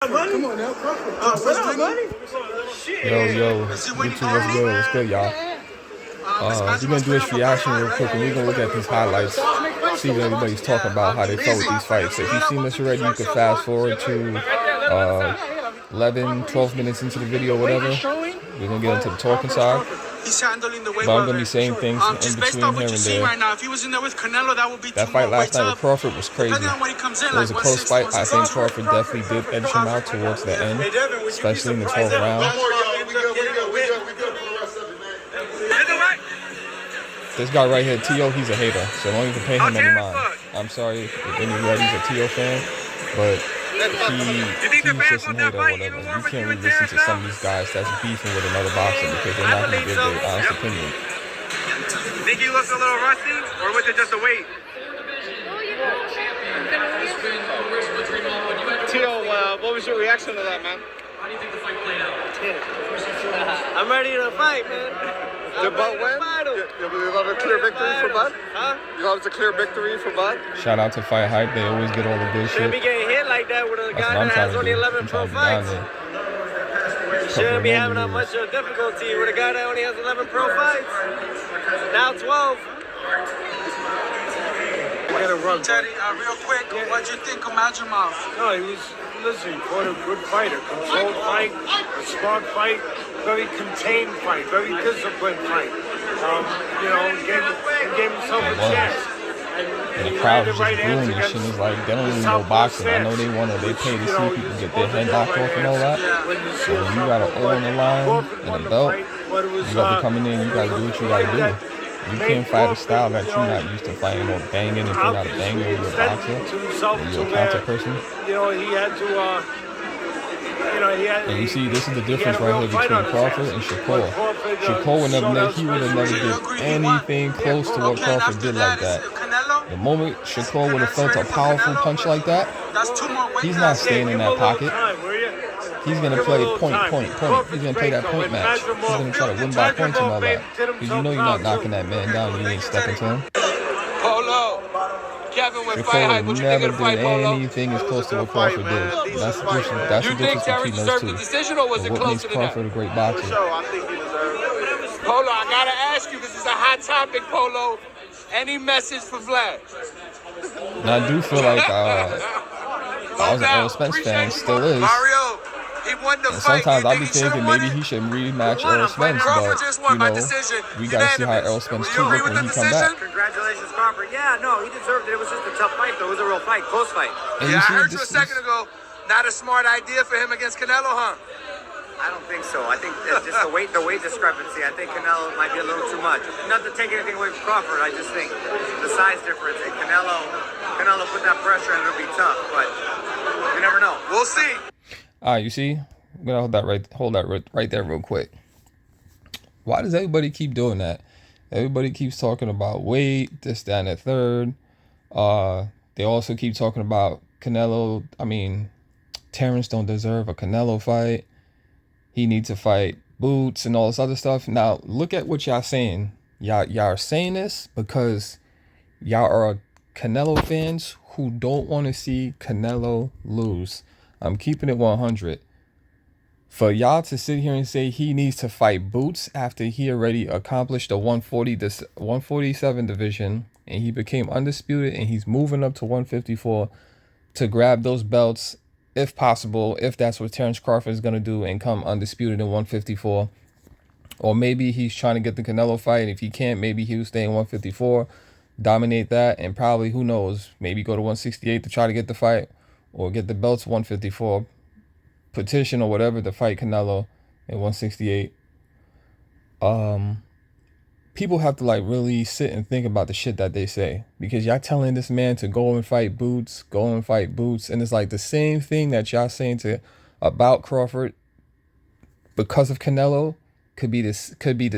Come on now, What's up, buddy? Yo, YouTube, what's good? What's good, y'all? We're gonna do this reaction real quick, and we're gonna look at these highlights, see what everybody's talking about, how they felt with these fights. If you've seen this already, you can fast forward to 11, 12 minutes into the video, whatever. We're gonna get into the talking side. But I'm gonna be saying things in between here and there. That fight last night with Crawford was crazy. It was a close fight. I think Crawford definitely did edge him out towards the end, especially in the 12th round. This guy right here, T.O., he's a hater, so don't even pay him any mind. I'm sorry if anybody's a T.O. fan, but he's just a hater or whatever. You can't really listen to some of these guys that's beefing with another boxer because they're not going to give their honest opinion. Think he looks a little rusty, or was it just a weight? Tio, what was your reaction to that, man? How do you think the fight played out? I'm ready to fight, man. Did Bud win? You thought it was a clear victory for Bud? Huh? You thought it was a clear victory for Bud? Shout out to Fight Hype. They always get all the good shit. Shouldn't be getting hit like that with a guy that has only 11 pro fights. Shouldn't be having that much difficulty with a guy that only has 11 pro fights. Now 12. Teddy, real quick, what'd you think of Madrimov? No, he fought a good fight, a controlled fight, a smart fight, very contained fight, very disciplined fight. Gave himself a chance. And the crowd was just booing this shit. It's like, they don't even know boxing. I know they pay to see people get their head knocked off and all that. So you got an O on the line and a belt. You got to come in there and you got to do what you got to do. You can't fight a style that you're not used to fighting or banging. If you're not a banger, you're a boxer. You're a counter person. He had to, and you see, this is the difference right here between Crawford and Shakur. Shakur would have never did anything close to what Crawford did like that. The moment Shakur would have felt a powerful punch like that, he's not staying in that pocket. He's going to play point. He's going to play that point match. He's going to try to win by points and all that. Because you know you're not knocking that man down and you ain't stepping to him. Shakur would never did anything as close to what Crawford did. That's the difference. That's the difference between those two. And what makes Crawford a great boxer. Polo, I got to ask you, because it's a hot topic, Polo. Any message for Vlad? And I do feel like I was an Errol Spence fan, still is. And sometimes I be thinking maybe he should rematch Errol Spence, but we gotta see how Errol Spence 2 look when he come back. Congratulations, Crawford. Yeah, no, he deserved it. It was just a tough fight, though. It was a real fight, close fight. And I heard you a second ago. Not a smart idea for him against Canelo, huh? I don't think so. I think it's just the weight discrepancy. I think Canelo might be a little too much. Not to take anything away from Crawford, I just think the size difference. And Canelo put that pressure and it'll be tough, but you never know. We'll see. You see? I'm gonna hold that right there real quick. Why does everybody keep doing that? Everybody keeps talking about weight, this, that, and the third. They also keep talking about Canelo. Terence don't deserve a Canelo fight. He needs to fight Boots and all this other stuff. Now, look at what y'all saying. Y'all are saying this because y'all are Canelo fans who don't want to see Canelo lose. I'm keeping it 100. For y'all to sit here and say he needs to fight Boots after he already accomplished the 147 division and he became undisputed and he's moving up to 154 to grab those belts, if possible, if that's what Terence Crawford is going to do and come undisputed in 154. Or maybe he's trying to get the Canelo fight. If he can't, maybe he'll stay in 154, dominate that, and probably, who knows, maybe go to 168 to try to get the fight or get the belts 154, petition or whatever to fight Canelo in 168. People have to really sit and think about the shit that they say, because y'all telling this man to go and fight Boots, and it's like the same thing that y'all saying about Crawford because of Canelo could be the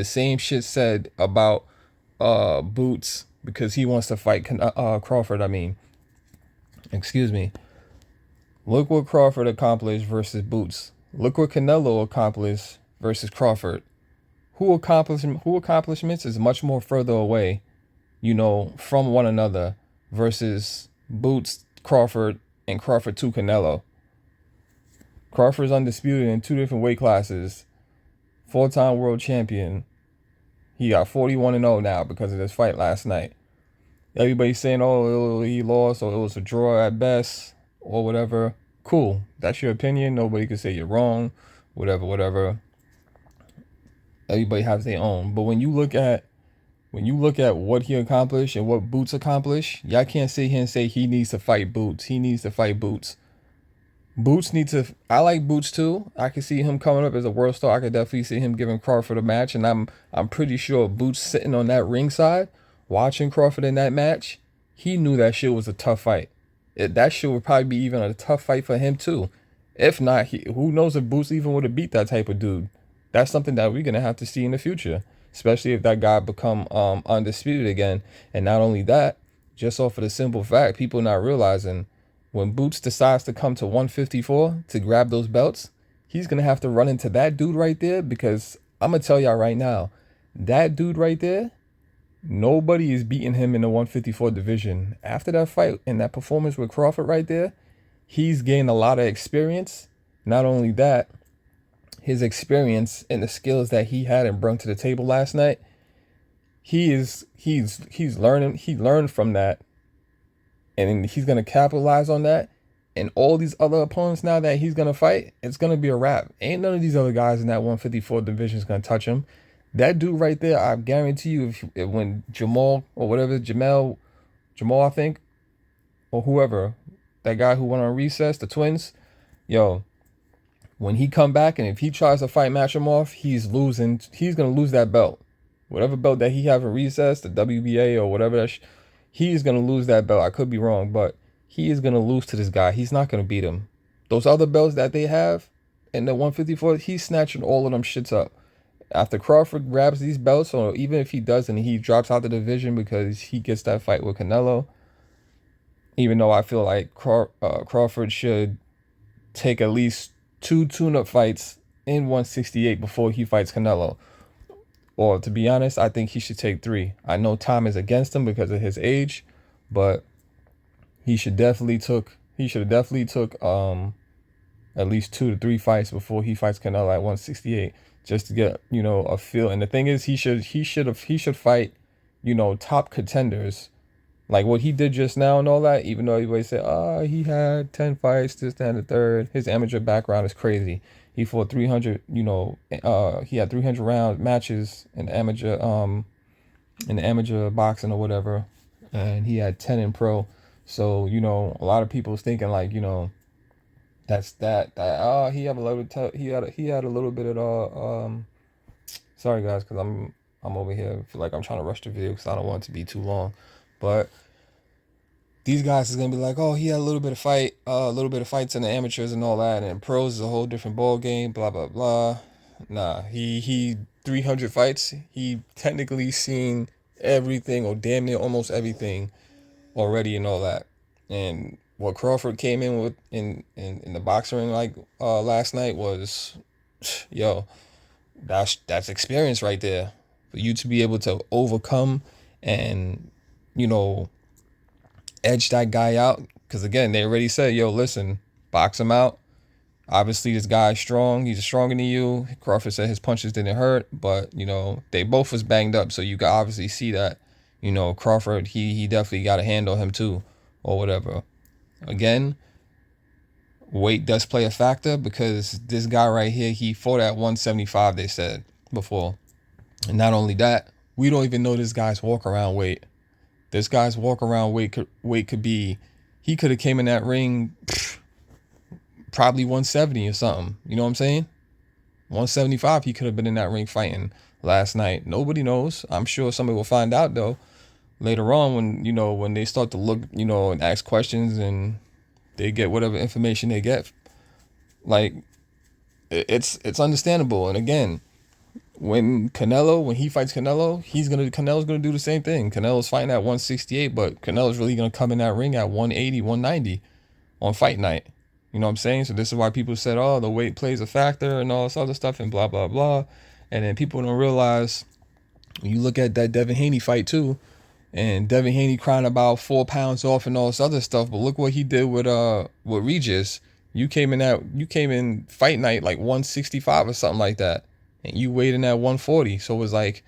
same shit said about Boots because he wants to fight Crawford. Excuse me. Look what Crawford accomplished versus Boots. Look what Canelo accomplished versus Crawford. Who accomplishments is much more further away, from one another versus Boots, Crawford, and Crawford to Canelo. Crawford's undisputed in 2 different weight classes. 4-time world champion. He got 41-0 now because of this fight last night. Everybody's saying, oh, he lost or it was a draw at best or whatever. Cool. That's your opinion. Nobody can say you're wrong. Whatever. Everybody has their own. But when you look at what he accomplished and what Boots accomplished, y'all can't sit here and say he needs to fight Boots. He needs to fight Boots. Boots needs to. I like Boots too. I can see him coming up as a world star. I could definitely see him giving Crawford a match, and I'm pretty sure Boots sitting on that ringside, watching Crawford in that match, he knew that shit was a tough fight. That shit would probably be even a tough fight for him too. If not, who knows if Boots even would have beat that type of dude. That's something that we're gonna have to see in the future, especially if that guy become undisputed again. And not only that, just off of the simple fact, people not realizing, when Boots decides to come to 154 to grab those belts, he's going to have to run into that dude right there, because I'm going to tell y'all right now, that dude right there, nobody is beating him in the 154 division. After that fight and that performance with Crawford right there, he's gained a lot of experience. Not only that, his experience and the skills that he had and brought to the table last night, he's learning. He learned from that. And he's going to capitalize on that. And all these other opponents now that he's going to fight, it's going to be a wrap. Ain't none of these other guys in that 154 division is going to touch him. That dude right there, I guarantee you, if when Jamal, I think, or whoever, that guy who went on recess, the twins, yo, when he come back and if he tries to fight Madrimov, he's losing. He's going to lose that belt. Whatever belt that he have in recess, the WBA or whatever he's going to lose that belt. I could be wrong, but he is going to lose to this guy. He's not going to beat him. Those other belts that they have in the 154, he's snatching all of them shits up. After Crawford grabs these belts, or even if he doesn't, he drops out the division because he gets that fight with Canelo. Even though I feel like Crawford should take at least 2 tune-up fights in 168 before he fights Canelo. Or to be honest, I think he should take 3. I know time is against him because of his age, but he should definitely took at least 2 to 3 fights before he fights Canelo at 168, just to get, a feel. And the thing is, he should fight, top contenders, like what he did just now and all that. Even though everybody said, he had 10 fights, this, that, and the third. His amateur background is crazy. He fought 300, he had 300 round matches in amateur boxing or whatever, and he had 10 in pro. So, a lot of people was thinking like, that's he had a little bit of sorry guys, because I'm over here, I feel like I'm trying to rush the video because I don't want it to be too long, but these guys is gonna be like, he had a little bit of fights in the amateurs and all that, and pros is a whole different ball game, blah blah blah. Nah, he 300 fights. He technically seen everything, or damn near almost everything already and all that. And what Crawford came in with in the boxing ring like last night was, that's experience right there. For you to be able to overcome and edge that guy out, because again, they already said, listen, box him out. Obviously this guy's strong, he's stronger than you. Crawford said his punches didn't hurt, but they both was banged up, so you can obviously see that Crawford, he definitely got a hand on him too, or whatever. Again, weight does play a factor, because this guy right here, he fought at 175, they said before. And not only that, we don't even know this guy's walk around weight. This guy's walk around weight could be, he could have came in that ring probably 170 or something. You know what I'm saying? 175, he could have been in that ring fighting last night. Nobody knows. I'm sure somebody will find out though later on when they start to look, and ask questions and they get whatever information they get. Like, it's understandable. And again, when he fights Canelo, Canelo's gonna do the same thing. Canelo's fighting at 168, but Canelo's really gonna come in that ring at 180, 190 on fight night. You know what I'm saying? So this is why people said, the weight plays a factor and all this other stuff and blah blah blah. And then people don't realize, when you look at that Devin Haney fight too, and Devin Haney crying about 4 pounds off and all this other stuff, but look what he did with Regis. You came in fight night like 165 or something like that, and you weighed in at 140. So it was like,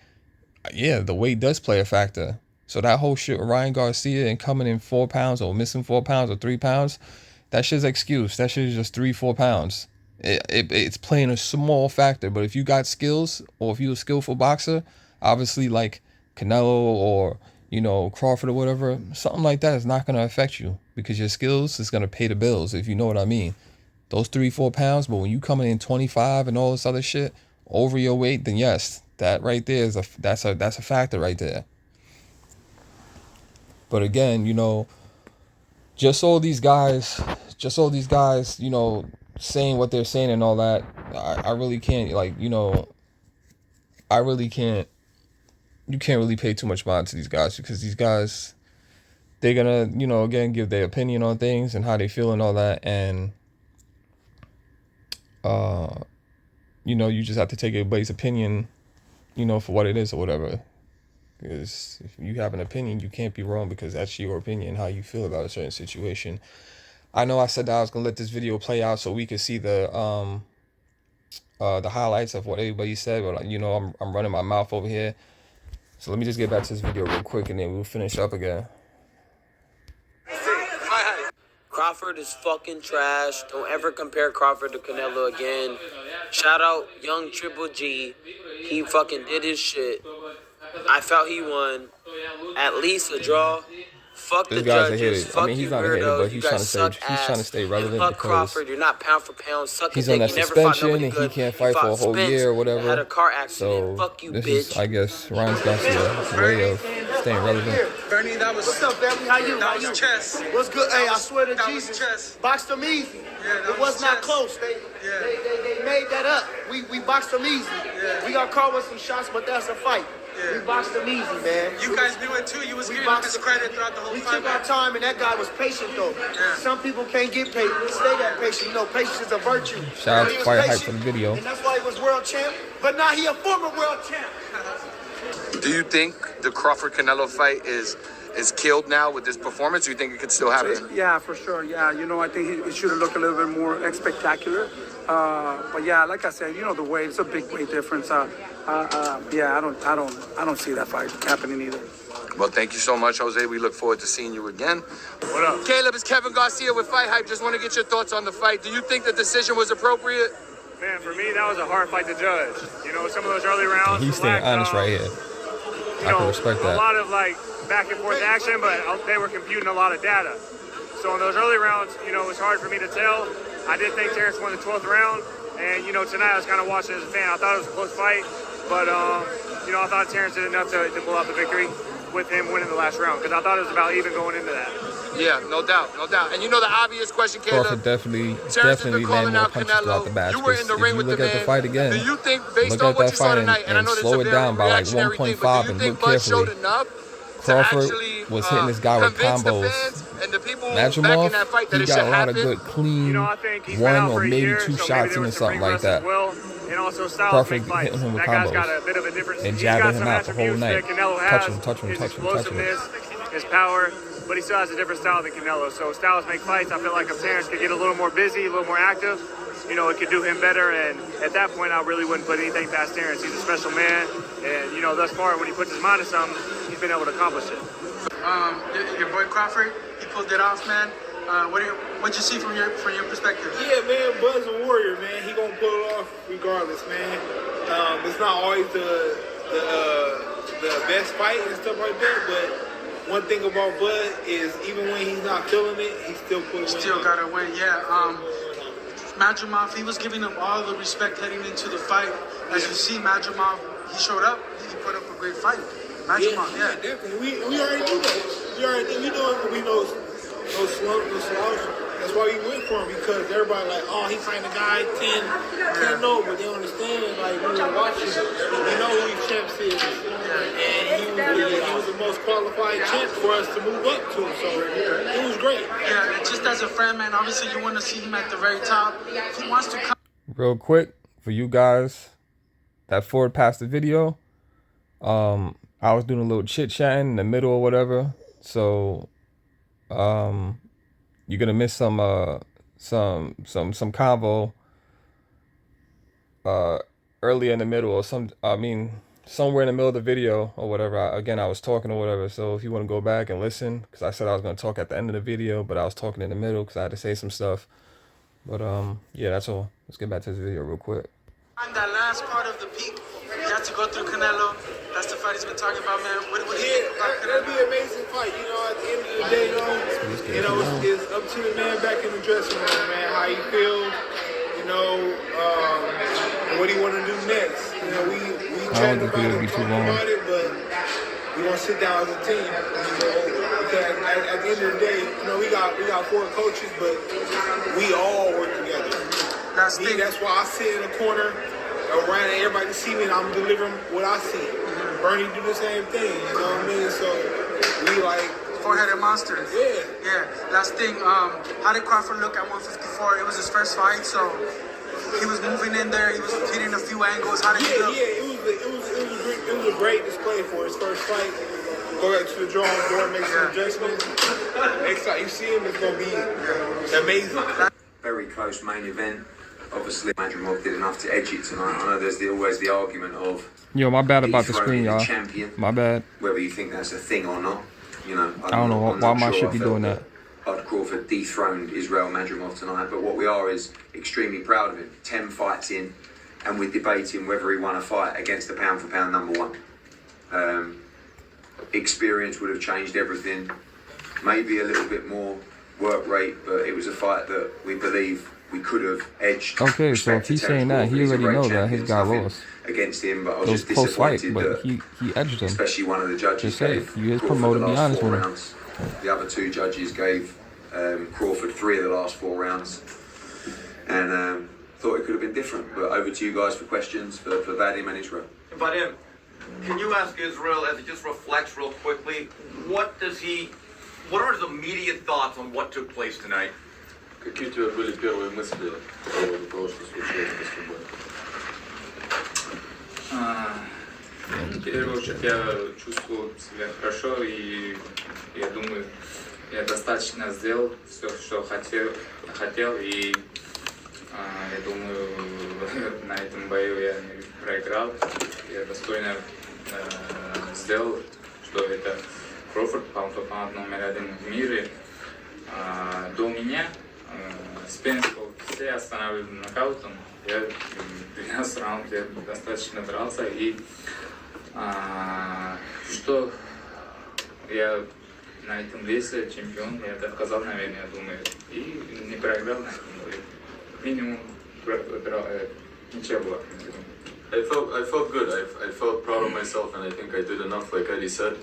yeah, the weight does play a factor. So that whole shit with Ryan Garcia and coming in 4 pounds or missing 4 pounds or 3 pounds, that shit's excuse. That shit is just 3-4 pounds. It's playing a small factor. But if you got skills, or if you're a skillful boxer, obviously like Canelo or, you know, Crawford or whatever, something like that is not going to affect you because your skills is going to pay the bills, if you know what I mean. Those 3-4 pounds, but when you coming in 25 and all this other shit over your weight, then yes, that right there is that's a factor right there. But again, you know, just all these guys, you know, saying what they're saying and all that, I really can't, like, you know, I really can't, you can't really pay too much mind to these guys, because these guys, they're gonna, you know, again, give their opinion on things and how they feel and all that, and you know, you just have to take everybody's opinion, you know, for what it is or whatever. Because if you have an opinion, you can't be wrong, because that's your opinion, how you feel about a certain situation. I know I said that I was gonna let this video play out so we could see the highlights of what everybody said, but you know, I'm running my mouth over here. So let me just get back to this video real quick, and then we'll finish up again. Crawford is fucking trash. Don't ever compare Crawford to Canelo again. Shout out young Triple G. He fucking did his shit. I felt he won. At least a draw. Fuck This the guy's judges. a hitter. Fuck I mean, he's you, not a hitter, weirdo. but You guys suck ass. he's trying to stay relevant, and fuck because Crawford. You're not pound for pound. Suck he's a on dick. that You never fought suspension nobody and he good. can't fight for a whole Spence, year or whatever. had a car accident. So Fuck you, this bitch. is, I guess, Ryan Garcia's way of staying relevant. Bernie, that was What's up, family? How you? that was chess. What's good? Hey, I swear to That was Jesus, chess. boxed them easy. Yeah, that it was was not chess. close. They made that up. We boxed them easy. Yeah. We got caught with some shots, but that's a fight. Yeah. We boxed them easy, man. You guys knew it too. You was We giving him boxed his credit throughout the whole We fight. took our time, and that guy was patient, though. Yeah. Some people can't get patient. Stay that patient. You know, patience is a virtue. Shout out He to was Fight Hype patient, for the video. And that's why he was world champ. But now he a former world champ. Do you think the Crawford-Canelo fight is killed now with this performance, or you think it could still happen? Yeah, for sure. Yeah, you know, I think it should have looked a little bit more spectacular. But yeah, like I said, you know, the weight, it's a big weight difference. Yeah, I don't see that fight happening either. Well, thank you so much, Jose. We look forward to seeing you again. What up? Caleb, it's Kevin Garcia with Fight Hype. Just want to get your thoughts on the fight. Do you think the decision was appropriate? Man, for me, that was a hard fight to judge. You know, some of those early rounds. He's staying honest right here. I can respect that. A lot of like back and forth action, but they were computing a lot of data. So in those early rounds, you know, it was hard for me to tell. I did think Terence won the 12th round, and you know, tonight I was kind of watching as a fan. I thought it was a close fight, but you know, I thought Terence did enough to pull out the victory with him winning the last round, because I thought it was about even going into that. Yeah, no doubt, no doubt. And you know the obvious question, Caleb. Crawford definitely calling landed more out punches throughout the match. You were in the If ring you with look the at the man. fight again, Do you think, based look on at what that you saw fight tonight, and I and know this is slow a it very down by like reactionary thing, 1.5 but do you and think look Bud showed carefully. enough Crawford to actually, was hitting this guy with convince the combos. fans and the people back in that Madrimov, fight that he it got should a lot of happen? good, clean You know, I think he's been out one or for a maybe year, two so shots maybe in there or was some something ring like rust as that. well. And also styles Crawford make fights. hitting him with That guy's combos. got a bit of a difference. And He's jabbing got him some out the whole attributes night. that Canelo Touch has. him, touch him, his touch him, touch him. explosiveness, his power, but he still has a different style than Canelo. So styles make fights. I feel like if Terence could get a little more busy, a little more active, you know, it could do him better. And at that point, I really wouldn't put anything past Terence. He's a special man. And, you know, thus far, when he puts his mind to something, he's been able to accomplish it. Your boy Crawford, he pulled it off, man. What'd you see from your perspective? Yeah, man, Bud's a warrior, man. He gonna pull it off regardless, man. It's not always the best fight and stuff like that, but one thing about Bud is even when he's not feeling it, he still puts it. Still gotta win, yeah. Madrimov, he was giving him all the respect heading into the fight. As you see, Madrimov, he showed up. He put up a great fight. Madrimov, yeah. Definitely. We already knew that. We know no slouch. That's why we went for him, because everybody like, oh, he fighting a guy 10-0, but they don't understand, like, we were watching, we know who these champs is, and he was the most qualified champ for us to move up to, so it was great. Yeah, just as a friend, man, obviously you want to see him at the very top. He wants to come. Real quick, for you guys that forward past the video, I was doing a little chit-chatting in the middle or whatever, so you're gonna miss some some convo early in the middle or somewhere in the middle of the video or whatever. I was talking or whatever. So if you want to go back and listen, because I said I was going to talk at the end of the video, but I was talking in the middle because I had to say some stuff. But yeah, that's all. Let's get back to this video real quick. On that last part of the peak, you have to go through Canelo. That's the fight he's been talking about, man. What do you think about Canelo? That'd be an amazing fight. You know, at the end of the day, it's up to the man back in the dressing room, man. How he feels, what he want to do next. We chatting about it, talking about it, but we gonna sit down as a team. Because at the end of the day, we got 4 coaches, but we all work together. That's why I sit in the corner around and everybody see me and I'm delivering what I see. Bernie do the same thing, you know what I mean? So we like 4-headed monsters. Yeah. Last thing, how did Crawford look at 154? It was his first fight, so he was moving in there. He was hitting a few angles. How did he look? It was a great display for his first fight. Go back to the drawing board, make some adjustments. Next time you see him, it's gonna be amazing. Very close main event. Obviously, Madrimov did enough to edge it tonight. I know there's always the argument of yo, my bad about the screen, y'all. My bad. Whether you think that's a thing or not, I don't know why my shit be doing that. Crawford dethroned Israil Madrimov tonight, but what we are is extremely proud of him. 10 fights in, and we're debating whether he won a fight against the pound-for-pound #1. Experience would have changed everything. Maybe a little bit more work rate, but it was a fight that we believe we could have edged. Okay, so if he's saying that, he already knows that his guy lost. Against him, but I was just disappointed fight, but he edged him. Especially one of the judges gave you is promoted, be honest with him. Rounds. The other 2 judges gave Crawford 3 of the last 4 rounds, and thought it could have been different. But over to you guys for questions for Vadim and Israil. Vadim, can you ask Israil, as he just reflects real quickly, what are his immediate thoughts on what took place tonight? Какие у тебя были первые мысли по поводу того, что случилось после боя? В первую очередь я чувствую себя хорошо, и я думаю, я достаточно сделал все, что хотел, и я думаю, на этом бою я не проиграл. Я достойно сделал, что это Crawford, pound-for-pound #1 в мире. До меня Спенского все останавливали нокаутом. Я 12 раундов я достаточно дрался, и что я на этом весе чемпион, я доказал, наверное, я думаю, и не проиграл на этом бою. Минимум ничего было. I felt good. I felt proud of myself, and I think I did enough. Like Eddie said,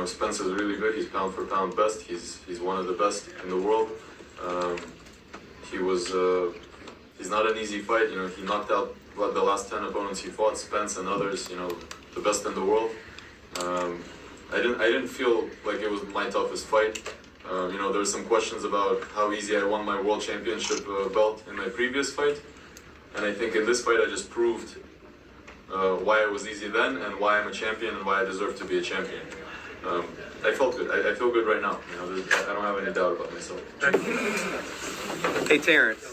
Spence is really good. He's pound for pound best. He's one of the best in the world. He's not an easy fight. He knocked out the last 10 opponents he fought, Spence and others. The best in the world. I didn't feel like it was my toughest fight. There were some questions about how easy I won my world championship belt in my previous fight, and I think in this fight I just proved why it was easy then, and why I'm a champion, and why I deserve to be a champion. I felt good. I feel good right now. I don't have any doubt about myself. Hey Terence,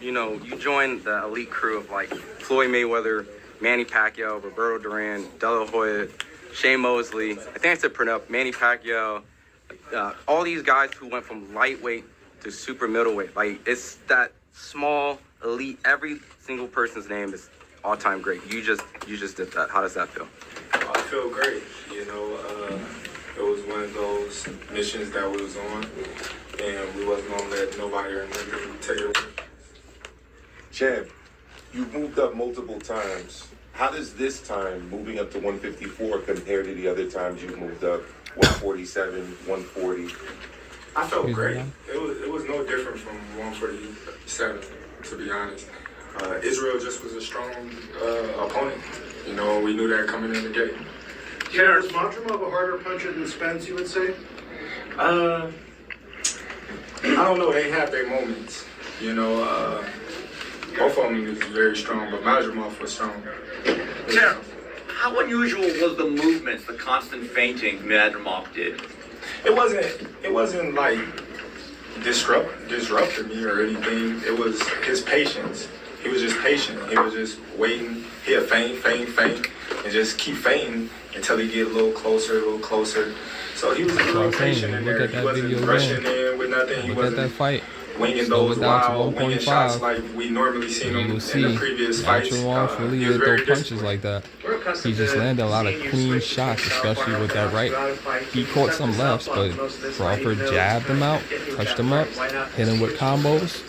you joined the elite crew of like Floyd Mayweather, Manny Pacquiao, Roberto Duran, De La Hoya, Shane Mosley. I think I said Pernell, Manny Pacquiao. All these guys who went from lightweight to super middleweight. Like it's that small elite. Every single person's name is all-time great. You just did that. How does that feel? I feel great. It was one of those missions that we was on, and we wasn't gonna let nobody or nothing take it away. Champ, you've moved up multiple times. How does this time, moving up to 154, compare to the other times you've moved up? 147, 140. I felt great. It was no different from 147, to be honest. Israil just was a strong opponent. We knew that coming in the gate. Yeah, is Madrimov a harder puncher than Spence, you would say? I don't know. They have their moments. Both of them is very strong, but Madrimov was strong. Terence, how unusual was the movements, the constant feinting Madrimov did? It wasn't like disrupted me or anything. It was his patience. He was just patient. He was just waiting. He'll feint, and just keep feinting until he get a little closer. So he was a little patient in there. He wasn't rushing in with nothing. He wasn't that fight. Winging those wild winging shots like we normally seen him in the previous fights. Really didn't throw punches like that. He just landed a lot of clean shots, especially with that right. He caught some lefts, but Crawford jabbed him out, touched him up, hit him with combos.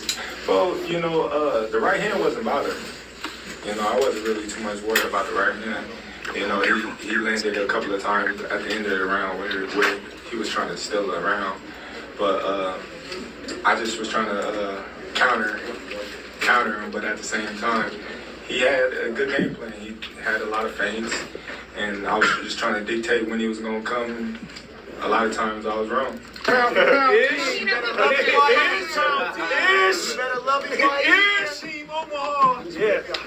Well, the right hand wasn't bothering me. I wasn't really too much worried about the right hand. He landed a couple of times at the end of the round where he was trying to steal the round. But I just was trying to counter him, but at the same time, he had a good game plan. He had a lot of feints, and I was just trying to dictate when he was going to come. A lot of times I was wrong. Better love him while he Team Omaha.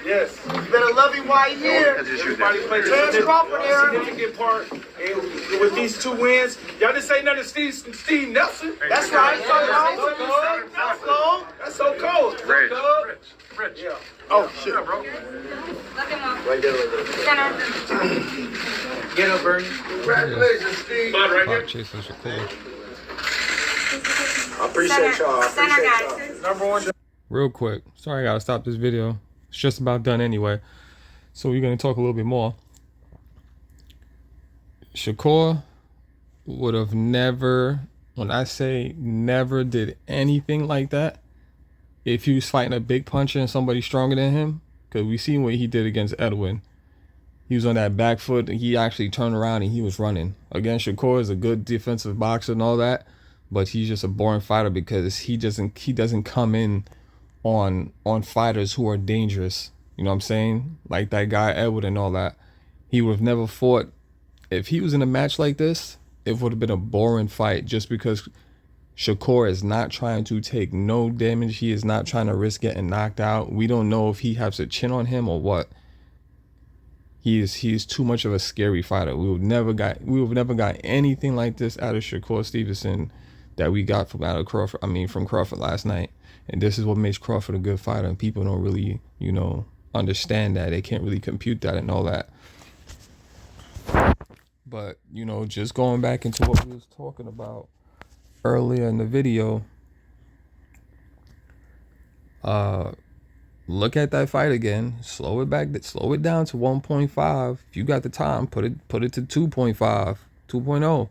Yes. You better love him while he here. Everybody's playing Terence Crawford there. Significant part with these 2 wins. Y'all didn't say nothing to Steve Nelson. That's right. That's so cold. Rich. Yeah. Oh, shit, bro. Right there. Center. Get up, Bernie. Congratulations, Steve. Right here. I appreciate y'all. Number 1. Real quick. Sorry, I gotta stop this video. It's just about done anyway. So we're gonna talk a little bit more. Shakur would have never, when I say never, did anything like that if he was fighting a big puncher and somebody stronger than him. Because we seen what he did against Edwin. He was on that back foot and he actually turned around and he was running. Again, Shakur is a good defensive boxer and all that, but he's just a boring fighter because he doesn't come in on fighters who are dangerous. You know what I'm saying? Like that guy Edwin and all that. He would have never fought. If he was in a match like this, it would have been a boring fight just because Shakur is not trying to take no damage. He is not trying to risk getting knocked out. We don't know if he has a chin on him or what. He is too much of a scary fighter. We would never got anything like this out of Shakur Stevenson that we got from Crawford last night. And this is what makes Crawford a good fighter. And people don't really, understand that. They can't really compute that and all that. But, just going back into what we was talking about earlier in the video, look at that fight again. Slow it down to 1.5. If you got the time, put it to 2.5, 2.0.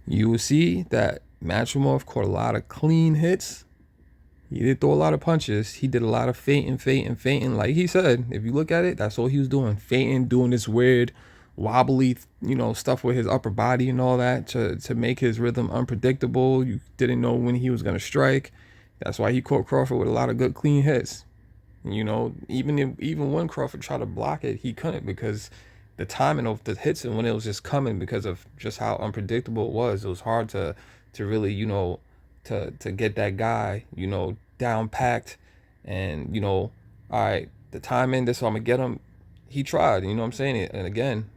You will see that Madrimov caught a lot of clean hits. He did throw a lot of punches. He did a lot of feinting. Like he said, if you look at it, that's all he was doing. Feinting, doing this weird wobbly, stuff with his upper body and all that to make his rhythm unpredictable. You didn't know when he was going to strike. That's why he caught Crawford with a lot of good clean hits. Even when Crawford tried to block it, he couldn't because the timing of the hits and when it was just coming because of just how unpredictable it was. It was hard to really, to get that guy, down packed and, all right, the timing, this is how I'm going to get him. He tried, what I'm saying? And again,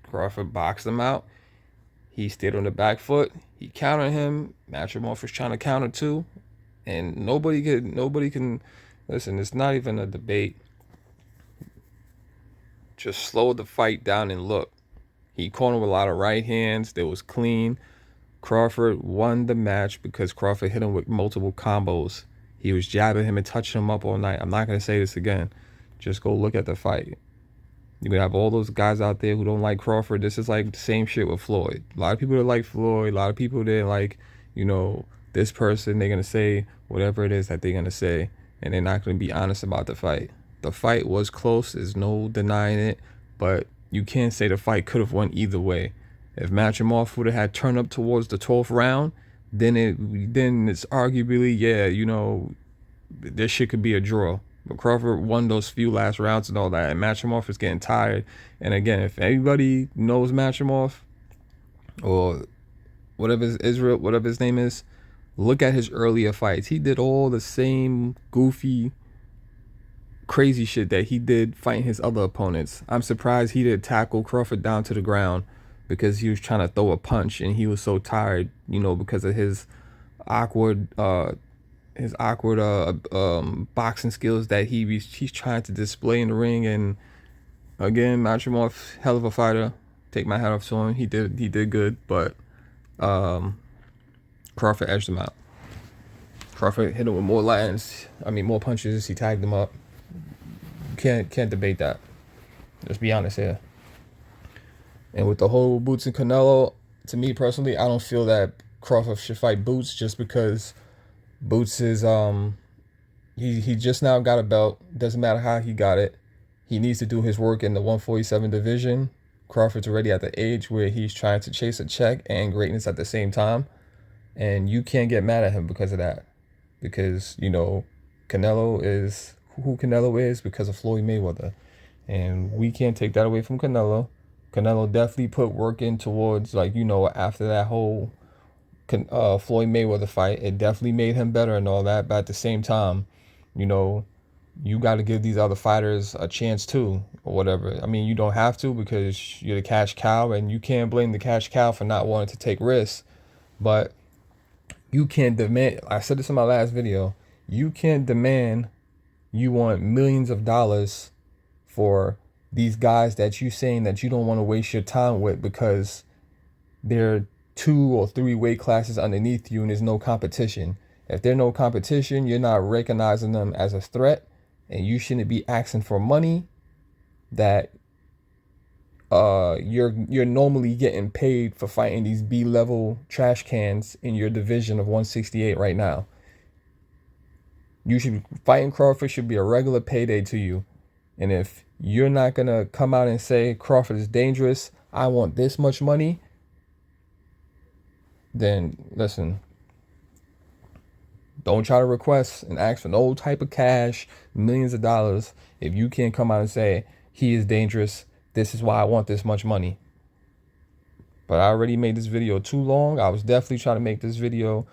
Crawford boxed him out. He stayed on the back foot. He countered him. Madrimov was trying to counter too. And nobody can listen, it's not even a debate. Just slow the fight down and look. He caught him with a lot of right hands. They was clean. Crawford won the match because Crawford hit him with multiple combos. He was jabbing him and touching him up all night. I'm not going to say this again. Just go look at the fight. You're going to have all those guys out there who don't like Crawford. This is like the same shit with Floyd. A lot of people that like Floyd. A lot of people that like, this person. They're going to say whatever it is that they're going to say. And they're not going to be honest about the fight. The fight was close. There's no denying it. But you can't say the fight could have went either way. If Madrimov would have had turned up towards the 12th round, then it's arguably, this shit could be a draw. But Crawford won those few last rounds and all that. And Madrimov is getting tired. And again, if anybody knows Madrimov or whatever his name is, look at his earlier fights. He did all the same goofy, crazy shit that he did fighting his other opponents. I'm surprised he didn't tackle Crawford down to the ground because he was trying to throw a punch and he was so tired, because of his awkward boxing skills that he's trying to display in the ring. And again, Madrimov, hell of a fighter. Take my hat off to him. He did good, but Crawford edged him out. Crawford hit him with more punches. He tagged him up. Can't debate that. Let's be honest here. And with the whole Boots and Canelo, to me personally, I don't feel that Crawford should fight Boots just because Boots is he just now got a belt. Doesn't matter how he got it. He needs to do his work in the 147 division. Crawford's already at the age where he's trying to chase a check and greatness at the same time. And you can't get mad at him because of that. Because, Canelo is who Canelo is because of Floyd Mayweather. And we can't take that away from Canelo. Canelo definitely put work in towards, after that whole Floyd Mayweather fight. It definitely made him better and all that. But at the same time, you got to give these other fighters a chance too, or whatever. I mean, you don't have to because you're the cash cow, and you can't blame the cash cow for not wanting to take risks. But you can't demand, I said this in my last video, you can't demand you want millions of dollars for these guys that you saying that you don't want to waste your time with because they're 2 or 3 weight classes underneath you and there's no competition. If there's no competition, you're not recognizing them as a threat, and you shouldn't be asking for money that you're normally getting paid for fighting these B-level trash cans in your division of 168 right now. You should fighting Crawford should be a regular payday to you. And if you're not gonna come out and say Crawford is dangerous, I want this much money, then listen, don't try to request and ask for no type of cash, millions of dollars, if you can't come out and say he is dangerous. This is why I want this much money. But I already made this video too long. I was definitely trying to make this video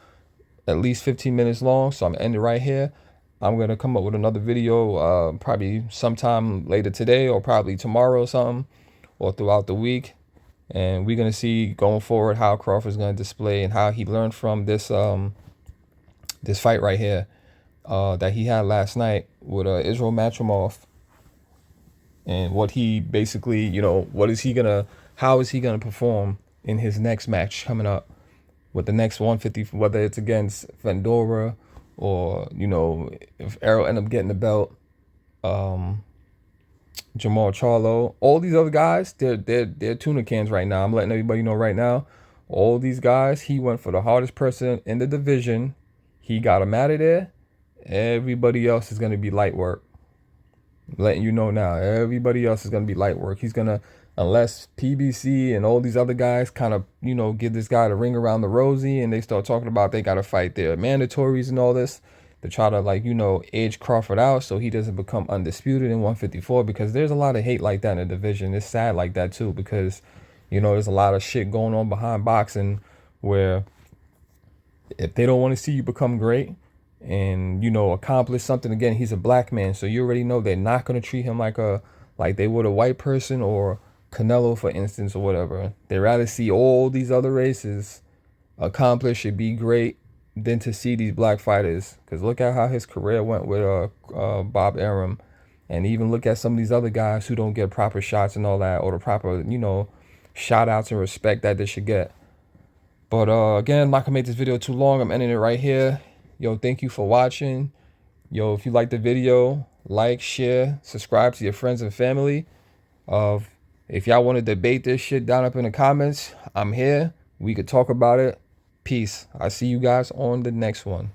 at least 15 minutes long, so I'm gonna end it right here. I'm gonna come up with another video probably sometime later today or probably tomorrow or something, or throughout the week. And we're gonna see going forward how Crawford's gonna display and how he learned from this this fight right here that he had last night with Israil Madrimov, and what he basically, how is he gonna perform in his next match coming up with the next 150, whether it's against Vendora or if Errol end up getting the belt, Jamal Charlo, all these other guys, they're tuna cans right now. I'm letting everybody know right now, all these guys, he went for the hardest person in the division. He got him out of there. Everybody else is going to be light work. I'm letting you know now, everybody else is going to be light work. He's going to, unless PBC and all these other guys kind of, give this guy the ring around the rosy and they start talking about they got to fight their mandatories and all this to try to, edge Crawford out so he doesn't become undisputed in 154, because there's a lot of hate like that in the division. It's sad like that too, because, there's a lot of shit going on behind boxing where if they don't want to see you become great and, accomplish something, again, he's a black man, so you already know they're not going to treat him like they would a white person or Canelo, for instance, or whatever. They rather see all these other races accomplish and be great than to see these black fighters. Because look at how his career went with Bob Arum, and even look at some of these other guys who don't get proper shots and all that, or the proper, shout outs and respect that they should get. But again, I'm not gonna make this video too long. I'm ending it right here. Yo, thank you for watching. Yo, if you like the video, like, share, subscribe to your friends and family. If y'all want to debate this shit down up in the comments, I'm here. We could talk about it. Peace. I'll see you guys on the next one.